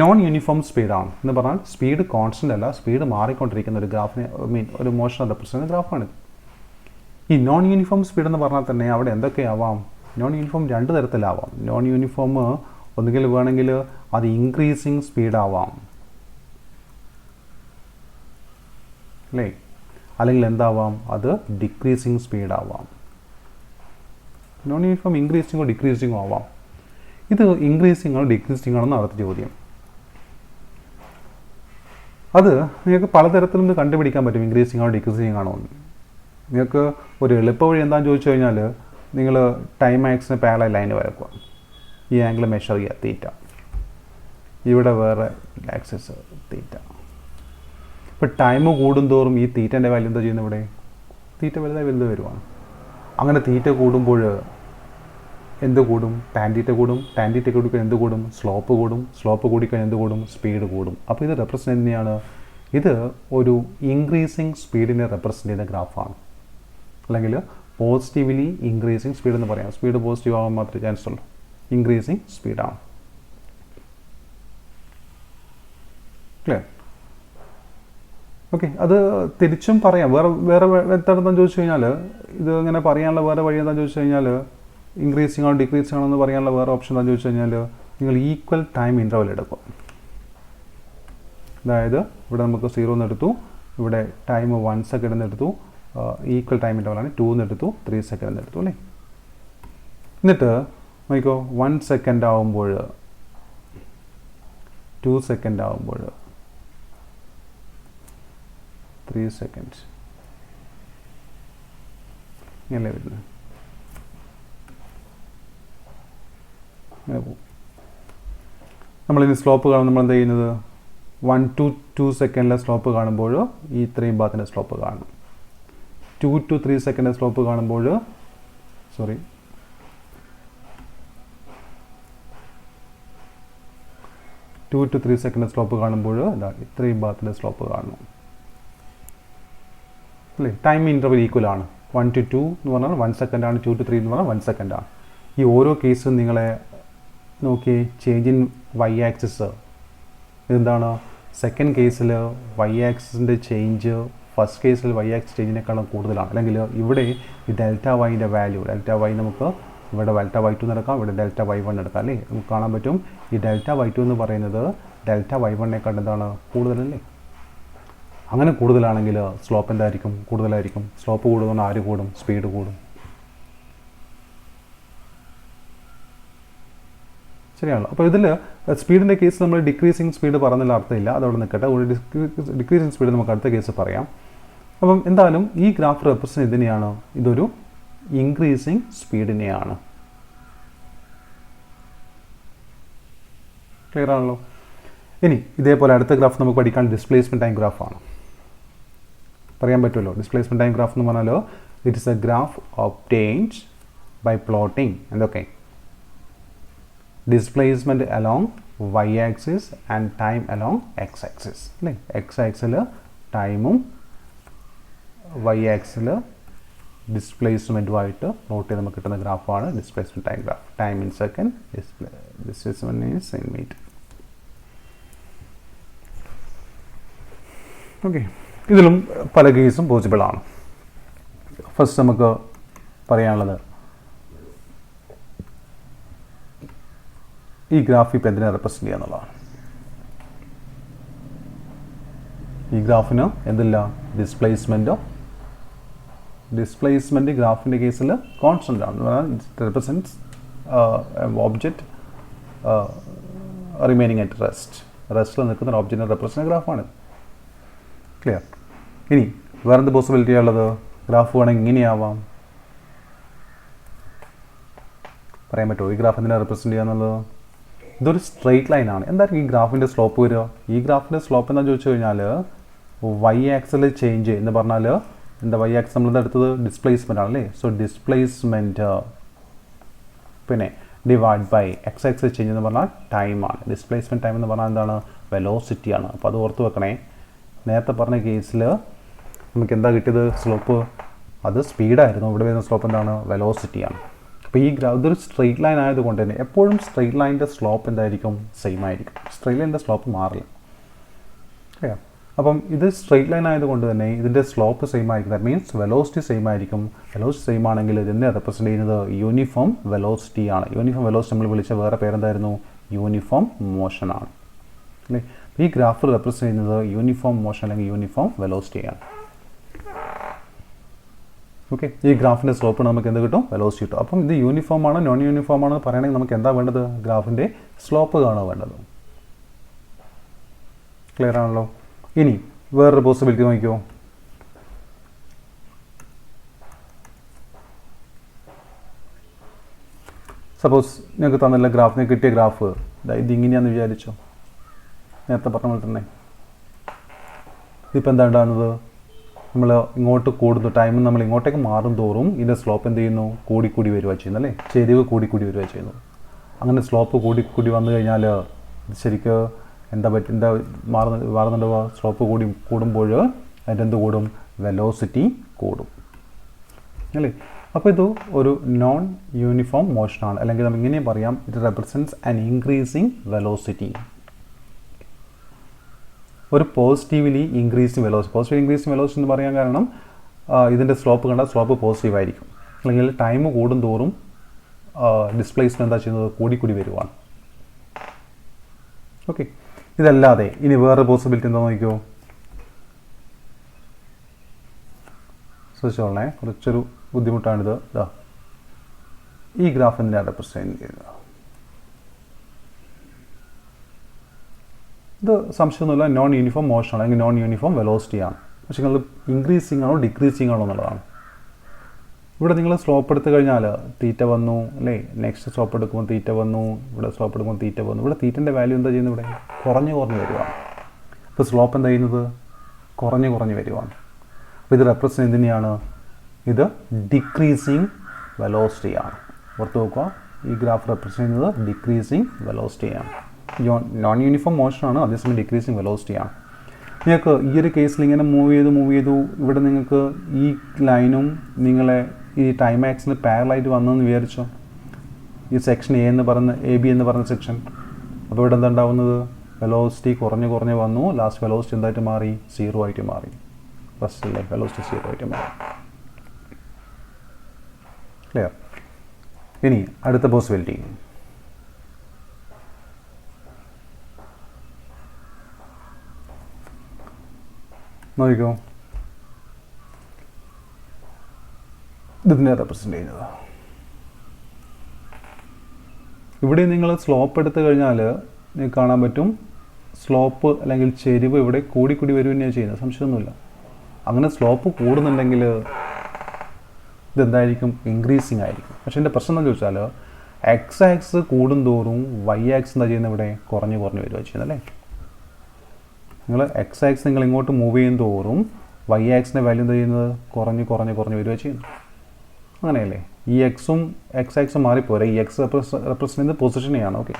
നോൺ യൂണിഫോം സ്പീഡാണ് എന്ന് പറഞ്ഞാൽ സ്പീഡ് കോൺസ്റ്റൻ്റ് അല്ല, സ്പീഡ് മാറിക്കൊണ്ടിരിക്കുന്ന ഒരു ഗ്രാഫിനെ ഒരു മോഷൻ റെപ്രസെൻ്റ് ഗ്രാഫാണ്. ഈ നോൺ യൂണിഫോം സ്പീഡ് എന്ന് പറഞ്ഞാൽ തന്നെ അവിടെ എന്തൊക്കെയാവാം? നോൺ യൂണിഫോം രണ്ട് തരത്തിലാവാം. നോൺ യൂണിഫോം ഒന്നുകിൽ വേണമെങ്കിൽ അത് ഇൻക്രീസിങ് സ്പീഡാവാം അല്ലേ, അല്ലെങ്കിൽ എന്താവാം? അത് ഡിക്രീസിങ് സ്പീഡാവാം. നോൺ യൂണിഫോം ഇൻക്രീസിങ്ങോ ഡിക്രീസിങ്ങോ ആവാം. ഇത് ഇൻക്രീസിങ്ങോ ഡിക്രീസിങ്ങോ ആണെന്ന് അടുത്ത ചോദ്യം. അത് നിങ്ങൾക്ക് പലതരത്തിലും കണ്ടുപിടിക്കാൻ പറ്റും, ഇൻക്രീസിങ് ആണോ ഡിക്രീസിങ് ആണോ എന്ന്. നിങ്ങൾക്ക് ഒരു എളുപ്പ വഴി എന്താണെന്ന് ചോദിച്ചു കഴിഞ്ഞാൽ നിങ്ങൾ ടൈം ആക്സിന് പാരലൽ ലൈൻ വരക്കുക, ഈ ആംഗിൾ മെഷർ ചെയ്യുക തീറ്റ, ഇവിടെ വേറെ ആക്സിസ് തീറ്റ. ഇപ്പോൾ ടൈം കൂടുന്തോറും ഈ തീറ്റൻ്റെ വാല്യൂ എന്താ ചെയ്യുന്നത്? ഇവിടെ തീറ്റ വലുതായി വലുത് വരുവാണ്. അങ്ങനെ തീറ്റ കൂടുമ്പോൾ എന്ത് കൂടും? ടാൻ തീറ്റ കൂടും. ടാൻ തീറ്റ കൂടിക്കഴിഞ്ഞാൽ എന്ത് കൂടും? സ്ലോപ്പ് കൂടും. സ്ലോപ്പ് കൂടിക്കഴിഞ്ഞാൽ എന്ത് കൂടും? സ്പീഡ് കൂടും. അപ്പോൾ ഇത് റെപ്രസെൻ്റ് തന്നെയാണ്. ഇത് ഒരു ഇൻക്രീസിങ് സ്പീഡിനെ റെപ്രസെൻ്റ് ചെയ്യുന്ന ഗ്രാഫാണ്, അല്ലെങ്കിൽ പോസിറ്റീവ്ലി ഇൻക്രീസിങ് സ്പീഡ് എന്ന് പറയാം. സ്പീഡ് പോസിറ്റീവ് ആവാൻ മാത്രമേ ചാൻസ് ഉള്ളൂ. ഇൻക്രീസിങ് സ്പീഡാണ്. ക്ലിയർ? ഓക്കെ, അത് തിരിച്ചും പറയാം. വേറെ എന്താണെന്ന് ചോദിച്ചു കഴിഞ്ഞാൽ, ഇത് ഇങ്ങനെ പറയാനുള്ള വേറെ വഴി എന്താണെന്ന് ചോദിച്ചു കഴിഞ്ഞാൽ, ഇൻക്രീസിങ് ആണോ ഡിക്രീസിങ് ആണോ എന്ന് പറയാനുള്ള വേറെ ഓപ്ഷൻ എന്താണെന്ന് ചോദിച്ചു കഴിഞ്ഞാൽ, നിങ്ങൾ ഈക്വൽ ടൈം ഇൻ്റർവൽ എടുക്കും. അതായത് ഇവിടെ നമുക്ക് 0 എന്ന് എടുത്തു, ഇവിടെ ടൈം 1 സെക്കൻഡ് എന്ന് എടുത്തു, ഈക്വൽ ടൈം ഇൻ്റർവലാണ് 2 എന്ന് എടുത്തു, 3 സെക്കൻഡ് എന്ന് എടുത്തു അല്ലേ. എന്നിട്ട് നോക്കിക്കോ, 1 സെക്കൻഡ് ആവുമ്പോൾ, 2 സെക്കൻഡ് ആവുമ്പോൾ, 3 സെക്കൻഡ് ഇങ്ങനെ വരുന്നത്. നമ്മളിനി സ്ലോപ്പ് കാണുമ്പോൾ നമ്മൾ എന്താ ചെയ്യുന്നത്? 1 to 2 സെക്കൻഡിലെ സ്ലോപ്പ് കാണുമ്പോൾ ഈ ഇത്രയും ഭാഗത്തിൻ്റെ സ്ലോപ്പ് കാണും. 2 to 3 സെക്കൻഡിലെ സ്ലോപ്പ് കാണുമ്പോൾ 2 to 3 സെക്കൻഡ് സ്ലോപ്പ് കാണുമ്പോൾ ഇത്രയും ഭാഗത്തിൻ്റെ സ്ലോപ്പ് കാണും അല്ലേ. ടൈം ഇൻ്റർവൽ ഈക്വൽ ആണ്. 1 to 2 എന്ന് പറഞ്ഞാൽ 1 സെക്കൻഡാണ്, 2 to 3 എന്ന് പറഞ്ഞാൽ 1 സെക്കൻഡാണ്. ഈ ഓരോ കേസും നിങ്ങളെ നോക്കി ചേഞ്ച് ഇൻ വൈ ആക്സിസ് ഇതെന്താണ്? സെക്കൻഡ് കേസിൽ വൈ ആക്സിസിൻ്റെ ചേഞ്ച് ഫസ്റ്റ് കേസിൽ വൈ ആക്സിസ് ചേഞ്ചിനേക്കാളും കൂടുതലാണ്. അല്ലെങ്കിൽ ഇവിടെ ഈ ഡെൽറ്റ വൈൻ്റെ വാല്യൂ, ഡെൽറ്റ വൈ നമുക്ക് ഇവിടെ ഡെൽറ്റ വൈ 2 എടുക്കാം, ഇവിടെ ഡെൽറ്റ വൈ 1 എടുക്കാം അല്ലേ. നമുക്ക് കാണാൻ പറ്റും ഈ ഡെൽറ്റ വൈ 2 എന്ന് പറയുന്നത് ഡെൽറ്റ വൈ 1നേക്കാൾ എന്താണ്? കൂടുതലല്ലേ. അങ്ങനെ കൂടുതലാണെങ്കിൽ സ്ലോപ്പ് എന്തായിരിക്കും? കൂടുതലായിരിക്കും. സ്ലോപ്പ് കൂടുന്ന ആര് കൂടും? സ്പീഡ് കൂടും. ശരിയാണല്ലോ. അപ്പോൾ ഇതിൽ സ്പീഡിൻ്റെ കേസ് നമ്മൾ ഡിക്രീസിങ് സ്പീഡ് പറഞ്ഞതിൽ അർത്ഥമില്ല, അതവിടെ നിൽക്കട്ടെ. ഒരു ഡിക്രീസിങ് സ്പീഡ് നമുക്ക് അടുത്ത കേസ് പറയാം. അപ്പം എന്തായാലും ഈ ഗ്രാഫ് റെപ്രസെൻറ്റ് ഇതിനെയാണ്, ഇതൊരു ഇൻക്രീസിങ് സ്പീഡിനെയാണ്. ക്ലിയർ ആണല്ലോ. ഇനി ഇതേപോലെ അടുത്ത ഗ്രാഫ് നമുക്ക് പഠിക്കാൻ ഡിസ്പ്ലേസ്മെൻറ്റ് ടൈം ഗ്രാഫാണ്. പറയാൻ പറ്റുമല്ലോ, ഡിസ്പ്ലേസ്മെൻറ്റ് ടൈം ഗ്രാഫ് എന്ന് പറഞ്ഞാൽ it is a graph obtained by plotting എന്തൊക്കെ displacement along Y axis and time along X axis അല്ലേ. എക്സ് ആക്സിൽ ടൈമും വൈ ആക്സിൽ ഡിസ്പ്ലേസ്മെൻറ്റുമായിട്ട് പ്ലോട്ട് ചെയ്ത് നമുക്ക് കിട്ടുന്ന ഗ്രാഫാണ് displacement time graph. Time in second, displacement is in meter. Okay, ഇതിലും പല കേസും പോസിബിൾ ആണ്. ഫസ്റ്റ് നമുക്ക് പറയാനുള്ളത് ഈ ഗ്രാഫ് ഇപ്പോൾ എന്തിനെ റെപ്രസെൻറ്റ് ചെയ്യുക എന്നുള്ളതാണ്. ഈ ഗ്രാഫിന് എന്തില്ല, ഡിസ്പ്ലേസ്മെൻറ്റ് ഗ്രാഫിൻ്റെ കേസിൽ കോൺസ്റ്റൻ്റ് ആണ്. It represents object remaining at റെസ്റ്റിൽ നിൽക്കുന്ന ഒരു ഒബ്ജക്റ്റിനെ റെപ്രസെൻറ്റ് ഗ്രാഫാണ്. ക്ലിയർ. ഇനി വേറെന്ത് പോസിബിലിറ്റിയാണ് ഉള്ളത്? ഗ്രാഫ് വേണമെങ്കിൽ ഇങ്ങനെയാവാം. പറയാൻ പറ്റുമോ ഈ ഗ്രാഫ് എന്തിനാണ് റെപ്രസെൻറ്റ് ചെയ്യുക എന്നുള്ളത്? ഇതൊരു സ്ട്രെയിറ്റ് ലൈനാണ്. എന്തായിരിക്കും ഈ ഗ്രാഫിൻ്റെ സ്ലോപ്പ് വരിക? ഈ ഗ്രാഫിൻ്റെ സ്ലോപ്പ് എന്താണെന്ന് ചോദിച്ചു കഴിഞ്ഞാൽ വൈ ആക്സിൽ ചേഞ്ച് എന്ന് പറഞ്ഞാൽ എന്താ, വൈ ആക്സ് നമ്മളിത് എടുത്തത് ഡിസ്പ്ലേസ്മെൻ്റ് ആണല്ലേ. സോ ഡിസ്പ്ലേസ്മെൻറ്റ് പിന്നെ divide by X axis change എന്ന് പറഞ്ഞാൽ ടൈമാണ്. ഡിസ്പ്ലേസ്മെൻറ്റ് ടൈം എന്ന് പറഞ്ഞാൽ എന്താണ്, വെലോസിറ്റിയാണ്. അപ്പോൾ അത് ഓർത്ത് വെക്കണേ. നേരത്തെ പറഞ്ഞ കേസിൽ നമുക്ക് എന്താ കിട്ടിയത് സ്ലോപ്പ്? അത് സ്പീഡായിരുന്നു. ഇവിടെ വരുന്ന സ്ലോപ്പ് എന്താണ്, വെലോസിറ്റിയാണ്. അപ്പോൾ ഈ ഇതൊരു സ്ട്രെയിറ്റ് ലൈൻ ആയതുകൊണ്ട് തന്നെ എപ്പോഴും സ്ട്രെയിറ്റ് ലൈനിൻ്റെ സ്ലോപ്പ് എന്തായിരിക്കും, സെയിം ആയിരിക്കും. സ്ട്രെയിറ്റ് ലൈനിൻ്റെ സ്ലോപ്പ് മാറില്ല. ഓക്കെ, അപ്പം ഇത് സ്ട്രെയിറ്റ് ലൈൻ ആയതുകൊണ്ട് തന്നെ ഇതിൻ്റെ സ്ലോപ്പ് സെയിം ആയിരിക്കും. ദാറ്റ് മീൻസ് വെലോസിറ്റി സെയിം ആയിരിക്കും. വെലോസിറ്റി സെയിം ആണെങ്കിൽ ഇതിനെ റെപ്രസെൻറ്റ് ചെയ്യുന്നത് യൂണിഫോം വെലോസിറ്റിയാണ്. യൂണിഫോം വെലോസിറ്റി നമ്മൾ വിളിച്ച വേറെ പേരെന്തായിരുന്നു, യൂണിഫോം മോഷനാണ് അല്ലേ. ഈ ഗ്രാഫ് റെപ്രസെൻറ്റ് ചെയ്യുന്നത് യൂണിഫോം മോഷൻ അല്ലെങ്കിൽ യൂണിഫോം വെലോസിറ്റിയാണ്. ഓക്കെ, ഈ ഗ്രാഫിൻ്റെ സ്ലോപ്പ് നമുക്ക് എന്ത് കിട്ടും, വെലോസിറ്റി കിട്ടും. അപ്പം ഇത് യൂണിഫോം ആണ് നോൺ യൂണിഫോം ആണെന്ന് പറയണമെങ്കിൽ നമുക്ക് എന്താ വേണ്ടത്, ഗ്രാഫിൻ്റെ സ്ലോപ്പ് കാണുക വേണ്ടത്. ക്ലിയർ ആണല്ലോ. ഇനി വേറൊരു പോസിബിലിറ്റി നോക്കിയോ. സപ്പോസ് നിങ്ങൾക്ക് തന്നില്ല ഗ്രാഫിന് കിട്ടിയ ഗ്രാഫ് ഇതിങ്ങനെയാണെന്ന് വിചാരിച്ചോ. നേരത്തെ പറഞ്ഞ പോലെ തന്നെ ഇതിപ്പോൾ എന്താ ഉണ്ടാകുന്നത്, നമ്മൾ ഇങ്ങോട്ട് കൂടുന്നു, ടൈം നമ്മൾ ഇങ്ങോട്ടേക്ക് മാറും തോറും ഇതിൻ്റെ സ്ലോപ്പ് എന്ത് ചെയ്യുന്നു, കൂടിക്കൂടി വരിക ചെയ്യുന്നു അല്ലേ. ചെരിവ് കൂടിക്കൂടി വരിക ചെയ്യുന്നു. അങ്ങനെ സ്ലോപ്പ് കൂടിക്കൂടി വന്നു കഴിഞ്ഞാൽ ശരിക്കും എന്താ മാറുന്നുണ്ടാവുക, സ്ലോപ്പ് കൂടുമ്പോൾ അതിൻ്റെ എന്ത് കൂടും, വെലോസിറ്റി കൂടും അല്ലേ. അപ്പോൾ ഇത് ഒരു നോൺ യൂണിഫോം മോഷനാണ്. അല്ലെങ്കിൽ നമുക്ക് ഇങ്ങനെ പറയാം, it represents an increasing velocity. ഒരു positively increasing velocity. Positive increasing velocity എന്ന് പറയാൻ കാരണം ഇതിൻ്റെ സ്ലോപ്പ് കണ്ടാൽ സ്ലോപ്പ് പോസിറ്റീവ് ആയിരിക്കും. അല്ലെങ്കിൽ ടൈം കൂടും തോറും ഡിസ്പ്ലേസ്മെൻറ്റ് എന്താ ചെയ്യുന്നത്, കൂടിക്കൂടി വരുവാണ്. ഓക്കെ, ഇതല്ലാതെ ഇനി വേറെ പോസിബിലിറ്റി എന്താ നോക്കിയോ. ശ്രദ്ധിച്ചോളണേ, കുറച്ചൊരു ബുദ്ധിമുട്ടാണിത്. ഈ ഗ്രാഫ് എന്തിനാണ് റെപ്രസെൻറ്റ് ചെയ്യുന്നത്? ഇത് സംശയമൊന്നുമില്ല നോൺ യൂണിഫോം മോഷനാണ് അല്ലെങ്കിൽ നോൺ യൂണിഫോം വെലോസിറ്റിയാണ്. പക്ഷേ നിങ്ങൾ ഇൻക്രീസിങ് ആണോ ഡിക്രീസിങ് ആണോ എന്നുള്ളതാണ്. ഇവിടെ നിങ്ങൾ സ്ലോപ്പ് എടുത്തു കഴിഞ്ഞാൽ തീറ്റ വന്നു അല്ലേ, നെക്സ്റ്റ് സ്ലോപ്പ് എടുക്കുമ്പോൾ തീറ്റ വന്നു, ഇവിടെ സ്ലോപ്പ് എടുക്കുമ്പോൾ തീറ്റ വന്നു. ഇവിടെ തീറ്റൻ്റെ വാല്യൂ എന്താ ചെയ്യുന്നത്, ഇവിടെ കുറഞ്ഞു വരുവാണ്. ഇപ്പോൾ സ്ലോപ്പ് എന്താ ചെയ്യുന്നത്, കുറഞ്ഞു വരുവാണ്. അപ്പോൾ ഇത് റെപ്രസെൻറ്റ് എന്തിനെയാണ്, ഇത് ഡിക്രീസിങ് വെലോസിറ്റിയാണ്. ഓർത്ത് നോക്കുക, ഈ ഗ്രാഫ് റെപ്രസെൻറ്റ് ചെയ്യുന്നത് ഡിക്രീസിങ് വെലോസിറ്റിയാണ്. നോൺ യൂണിഫോം മോഷനാണ്, അതേസമയം ഡിക്രീസിങ് വെലോസിറ്റിയാണ്. നിങ്ങൾക്ക് ഈ ഒരു കേസിൽ ഇങ്ങനെ മൂവ് ചെയ്തു ഇവിടെ നിങ്ങൾക്ക് ഈ ലൈനും നിങ്ങളെ ഈ ടൈം ആക്സിന് പാരലായിട്ട് വന്നെന്ന് വിചാരിച്ചോ. ഈ സെക്ഷൻ എ ബി എന്ന് പറയുന്ന സെക്ഷൻ. അപ്പോൾ ഇവിടെ എന്താ ഉണ്ടാവുന്നത്, വെലോസിറ്റി കുറഞ്ഞ് വന്നു. ലാസ്റ്റ് വെലോസിറ്റി എന്തായിട്ട് മാറി, 0 ആയിട്ട് മാറി. ഫസ്റ്റല്ലേ വെലോസിറ്റി 0 ആയിട്ട് മാറി. ക്ലിയർ. ഇനി അടുത്ത പോസിബിലിറ്റി, നോക്കിക്കോ. ഇതിനെ റെപ്രസെൻറ്റ് ചെയ്യുന്നത് ഇവിടെ നിങ്ങൾ സ്ലോപ്പ് എടുത്തു കഴിഞ്ഞാൽ നിങ്ങൾക്ക് കാണാൻ പറ്റും സ്ലോപ്പ് അല്ലെങ്കിൽ ചെരിവ് ഇവിടെ കൂടി വരും തന്നെയാണ് ചെയ്യുന്നത്, സംശയമൊന്നുമില്ല. അങ്ങനെ സ്ലോപ്പ് കൂടുന്നുണ്ടെങ്കിൽ ഇതെന്തായിരിക്കും? ഇൻക്രീസിങ് ആയിരിക്കും. പക്ഷേ എൻ്റെ പ്രശ്നം എന്ന് ചോദിച്ചാൽ എക്സ് ആക്സ് കൂടുന്തോറും വൈ ആക്സ് എന്താ ചെയ്യുന്നത്? ഇവിടെ കുറഞ്ഞ് വരിക ചെയ്യുന്നത് അല്ലേ? നിങ്ങൾ എക്സ് ആക്സ് നിങ്ങൾ ഇങ്ങോട്ട് മൂവ് ചെയ്യും തോറും വൈ ആക്സിൻ്റെ വാല്യൂ എന്താ ചെയ്യുന്നത്? കുറഞ്ഞ് വരിക ചെയ്യുന്നു. അങ്ങനെയല്ലേ? ഈ എക്സും എക്സ് ആക്സും മാറിപ്പോരെ. ഈ എക്സ് റെപ്രസെൻ്റ് ചെയ്യുന്നത് പൊസിഷനെയാണ്. ഓക്കെ,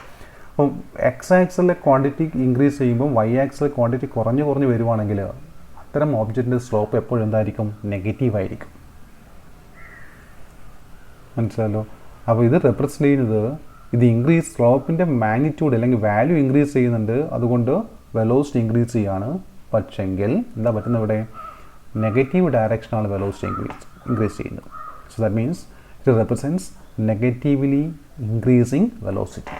അപ്പം എക്സ് ആക്സിലെ ക്വാണ്ടിറ്റി ഇൻക്രീസ് ചെയ്യുമ്പോൾ വൈ ആക്സിലെ ക്വാണ്ടിറ്റി കുറഞ്ഞ് വരുവാണെങ്കിൽ അത്തരം ഓബ്ജക്റ്റിൻ്റെ സ്ലോപ്പ് എപ്പോഴും എന്തായിരിക്കും? നെഗറ്റീവായിരിക്കും. മനസ്സിലായല്ലോ? അപ്പോൾ ഇത് റെപ്രസെൻ്റ് ചെയ്യുന്നത് ഇത് ഇൻക്രീസ് സ്ലോപ്പിൻ്റെ മാഗ്നിറ്റ്യൂഡ് അല്ലെങ്കിൽ വാല്യൂ ഇൻക്രീസ് ചെയ്യുന്നുണ്ട്, അതുകൊണ്ട് വെലോസിറ്റി ഇൻക്രീസ് ചെയ്യാണ്. പക്ഷെങ്കിൽ എന്താ പറ്റുന്നത്? ഇവിടെ നെഗറ്റീവ് ഡയറക്ഷനാണ് വെലോസിറ്റി ഇൻക്രീസ് ചെയ്യുന്നത്. So that means it represents negatively increasing velocity.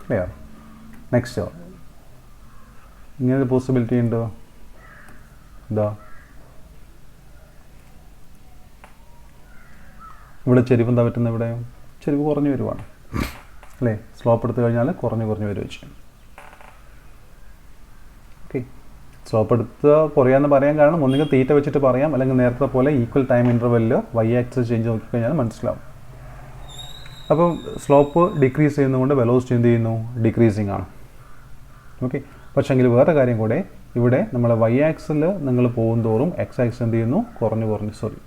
Clear? Next ഇങ്ങനൊരു പോസിബിലിറ്റി ഉണ്ട്. എന്താ? ഇവിടെ ചെരിവ് എന്താ പറ്റുന്നത്? ഇവിടെ ചെരിവ് കുറഞ്ഞു വരുവാണ് അല്ലേ? സ്ലോപ്പ് എടുത്തു കഴിഞ്ഞാൽ കുറഞ്ഞു വരിക ചെയ്യും. ഓക്കെ, സ്ലോപ്പ് എടുത്ത് കുറയാന്ന് പറയാൻ കാരണം ഒന്നുകിൽ തീറ്റ വെച്ചിട്ട് പറയാം, അല്ലെങ്കിൽ നേരത്തെ പോലെ ഈക്വൽ ടൈം ഇൻ്റർവെല്ലിൽ വൈ ആക്സിസ് ചേഞ്ച് നോക്കിക്കഴിഞ്ഞാൽ മനസ്സിലാവും. അപ്പോൾ സ്ലോപ്പ് ഡിക്രീസ് ചെയ്യുന്നതുകൊണ്ട് വെലോസിറ്റി എന്ത് ചെയ്യുന്നു? ഡിക്രീസിങ് ആണ്. ഓക്കെ, പക്ഷേങ്കിൽ വേറെ കാര്യം കൂടെ, ഇവിടെ നമ്മൾ വൈ ആക്സിൽ നിങ്ങൾ പോകുന്തോറും എക്സ് ആക്സ് എന്ത് ചെയ്യുന്നു?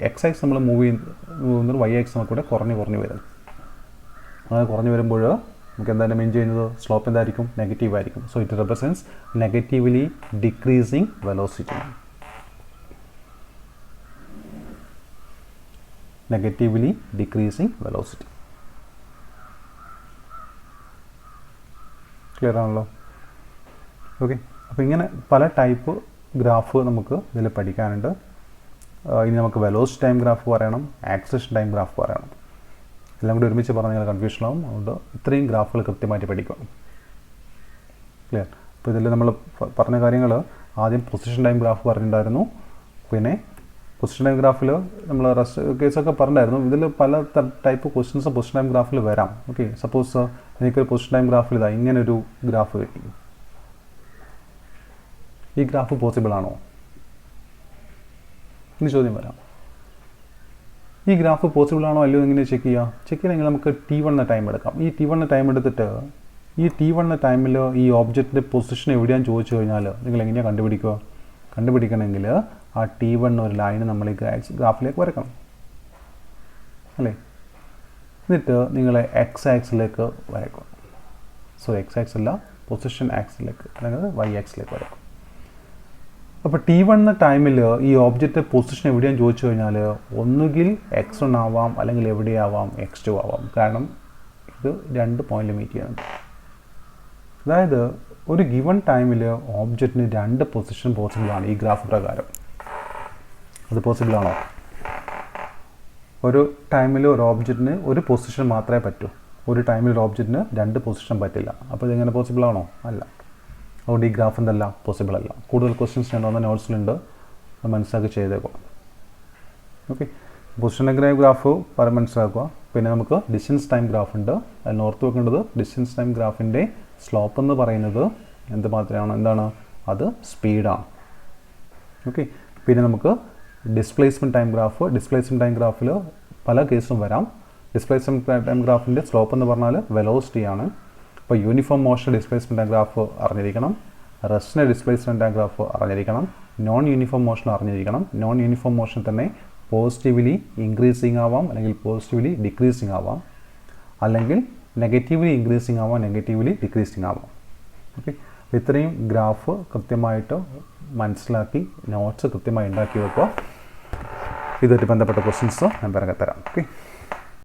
എക്സ് ആക്സ് നമ്മൾ മൂവ് ചെയ്യുന്നതും വൈ ആക്സ് നമുക്ക് ഇവിടെ കുറഞ്ഞു വരും. അങ്ങനെ കുറഞ്ഞു വരുമ്പോൾ നമുക്ക് എന്തായാലും മീൻ ചെയ്യുന്നത്? സ്ലോപ്പ് എന്തായിരിക്കും? നെഗറ്റീവ് ആയിരിക്കും. So it represents negatively decreasing velocity. Negatively decreasing velocity. Clear ആണല്ലോ? ഓക്കെ, അപ്പോൾ ഇങ്ങനെ പല ടൈപ്പ് ഗ്രാഫ് നമുക്ക് ഇതിൽ പഠിക്കാനുണ്ട്. ഇനി നമുക്ക് വെലോസിറ്റി ടൈം ഗ്രാഫ് പറയണം, ആക്സിലറേഷൻ ടൈം ഗ്രാഫ് പറയണം. എല്ലാം കൂടി ഒരുമിച്ച് പറഞ്ഞാൽ കൺഫ്യൂഷൻ ആവും. അതുകൊണ്ട് ഇത്രയും ഗ്രാഫുകൾ കൃത്യമായിട്ട് പഠിക്കുക. ക്ലിയർ? അപ്പോൾ ഇതിൽ നമ്മൾ പറഞ്ഞ കാര്യങ്ങൾ ആദ്യം പൊസിഷൻ ടൈം ഗ്രാഫ് പറഞ്ഞിട്ടുണ്ടായിരുന്നു. പിന്നെ പൊസിഷൻ ടൈം ഗ്രാഫിൽ നമ്മൾ റെസ്റ്റ് കേസൊക്കെ പറഞ്ഞിട്ടുണ്ടായിരുന്നു. ഇതിൽ പല ടൈപ്പ് ക്വസ്റ്റ്യൻസ് പൊസിഷൻ ടൈം ഗ്രാഫിൽ വരാം. ഓക്കെ, സപ്പോസ് എനിക്കൊരു പൊസിഷൻ ടൈം ഗ്രാഫിൽ ഇതാ ഇങ്ങനൊരു ഗ്രാഫ് കിട്ടി. ഈ ഗ്രാഫ് പോസിബിൾ ആണോ എന്ന് ചോദ്യം വരാം. ഈ ഗ്രാഫ് പോസിബിൾ ആണോ അല്ലയോ എങ്ങനെ ചെക്ക് ചെയ്യണമെങ്കിൽ നമുക്ക് T1 ടൈം എടുക്കാം. ഈ T1 ടൈം എടുത്തിട്ട് ഈ T1 ടൈമിൽ ഈ ഓബ്ജക്റ്റിൻ്റെ പൊസിഷൻ എവിടെയാണെന്ന് ചോദിച്ചു കഴിഞ്ഞാൽ നിങ്ങൾ എങ്ങനെയാണ് കണ്ടുപിടിക്കണമെങ്കിൽ ആ T1 ഒരു ലൈന് നമ്മൾ ഈ ഗ്രാഫിലേക്ക് വരക്കണം അല്ലേ? എന്നിട്ട് നിങ്ങൾ എക്സ് ആക്സിലേക്ക് വരയ്ക്കണം. സോ എക്സ് ആക്സ് അല്ല, പൊസിഷൻ ആക്സിലേക്ക് അല്ലെങ്കിൽ വൈ ആക്സിലേക്ക് വരയ്ക്കും. അപ്പോൾ T1 ടൈമിൽ ഈ ഓബ്ജക്റ്റ് പൊസിഷൻ എവിടെയാണെന്ന് ചോദിച്ചു കഴിഞ്ഞാൽ ഒന്നുകിൽ x1 ആവാം, അല്ലെങ്കിൽ എവിടെയാവാം x2 ആവാം. കാരണം ഇത് 2 പോയിന്റ് മീറ്റ് ചെയ്യുന്നുണ്ട്. അതായത് ഒരു ഗിവൺ ടൈമിൽ ഓബ്ജക്റ്റിന് 2 പൊസിഷൻ പോസിബിളാണ് ഈ ഗ്രാഫ് പ്രകാരം. അത് പോസിബിളാണോ? ഒരു ടൈമിൽ ഒരു ഓബ്ജക്റ്റിന് ഒരു പൊസിഷൻ മാത്രമേ പറ്റൂ. ഒരു ടൈമിൽ ഒരു ഓബ്ജക്റ്റിന് 2 പൊസിഷൻ പറ്റില്ല. അപ്പോൾ ഇതെങ്ങനെ പോസിബിളാണോ? അല്ല. അതുകൊണ്ട് ഈ ഗ്രാഫ് എന്തല്ല? പോസിബിൾ അല്ല. കൂടുതൽ ക്വസ്റ്റ്യൻസ് ഞാൻ തന്ന നോട്ട്സിലുണ്ട്, അത് മനസ്സിലാക്കി ചെയ്തേക്കുക. ഓക്കെ, പൊസിഷൻ ഗ്രാഫ് മനസ്സിലാക്കുക. പിന്നെ നമുക്ക് ഡിസ്റ്റൻസ് ടൈം ഗ്രാഫ് ഉണ്ട്. അതിൽ ഓർത്ത് വെക്കേണ്ടത് ഡിസ്റ്റൻസ് ടൈം ഗ്രാഫിൻ്റെ സ്ലോപ്പ് എന്ന് പറയുന്നത് എന്താണ്? അത് സ്പീഡാണ്. ഓക്കെ, പിന്നെ നമുക്ക് ഡിസ്പ്ലേസ്മെൻറ്റ് ടൈം ഗ്രാഫിൽ പല കേസും വരാം. ഡിസ്പ്ലേസ്മെൻറ്റ് ടൈം ഗ്രാഫിൻ്റെ സ്ലോപ്പ് എന്ന് പറഞ്ഞാൽ വെലോസിറ്റിയാണ്. ഇപ്പോൾ uniform motion displacement time graph അറിഞ്ഞിരിക്കണം, റെസ്റ്റിൻ്റെ ഡിസ്പ്ലേസ്മെൻറ്റ് ടൈം ഗ്രാഫ് അറിഞ്ഞിരിക്കണം, നോൺ യൂണിഫോം മോഷൻ അറിഞ്ഞിരിക്കണം. നോൺ യൂണിഫോം മോഷൻ തന്നെ പോസിറ്റീവ്ലി ഇൻക്രീസിങ് ആവാം, അല്ലെങ്കിൽ പോസിറ്റീവ്ലി ഡിക്രീസിങ് ആവാം, അല്ലെങ്കിൽ നെഗറ്റീവ്ലി ഇൻക്രീസിങ് ആവാം, നെഗറ്റീവ്ലി ഡിക്രീസിങ് ആവാം. ഓക്കെ, ഇത്രയും ഗ്രാഫ് കൃത്യമായിട്ട് മനസ്സിലാക്കി നോട്ട്സ് കൃത്യമായി ഉണ്ടാക്കി വെക്കുക. ഇതുമായിട്ട് ബന്ധപ്പെട്ട ക്വസ്റ്റ്യൻസ് ഞാൻ തരാം. ഓക്കെ.